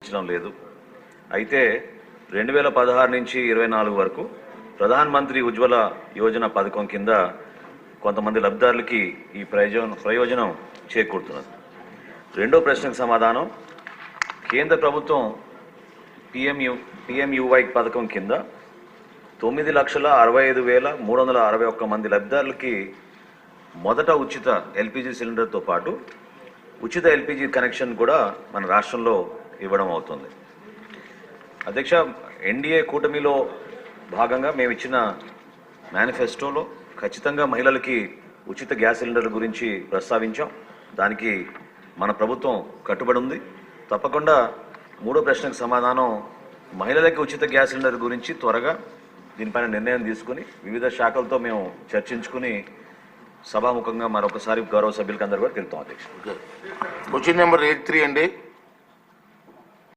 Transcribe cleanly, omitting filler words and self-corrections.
ఇచ్చడం లేదు. అయితే 2016 నుంచి 24 వరకు ప్రధాన్ మంత్రి ఉజ్వల యోజన పథకం కింద కొంతమంది లబ్ధిదారులకి ఈ ప్రయోజనం చేకూరుతున్నది. రెండో ప్రశ్నకు సమాధానం, కేంద్ర ప్రభుత్వం పిఎంయువై పథకం కింద 9,65,361 మంది లబ్ధిదారులకి మొదట ఉచిత ఎల్పిజి సిలిండర్తో పాటు ఉచిత ఎల్పిజి కనెక్షన్ కూడా మన రాష్ట్రంలో ఇవ్వడం అవుతుంది. అధ్యక్ష, ఎన్డీఏ కూటమిలో భాగంగా మేము ఇచ్చిన మేనిఫెస్టోలో ఖచ్చితంగా మహిళలకి ఉచిత గ్యాస్ సిలిండర్ల గురించి ప్రస్తావించాం. దానికి మన ప్రభుత్వం కట్టుబడి ఉంది. తప్పకుండా మూడో ప్రశ్నకు సమాధానం, మహిళలకి ఉచిత గ్యాస్ సిలిండర్ గురించి త్వరగా దీనిపైన నిర్ణయం తీసుకుని వివిధ శాఖలతో మేము చర్చించుకుని సభాముఖంగా మరొకసారి గౌరవ సభ్యులకి అందరూ కూడా తెలుపుతాం. అధ్యక్ష, క్వశ్చన్ నెంబర్ 83 అండి.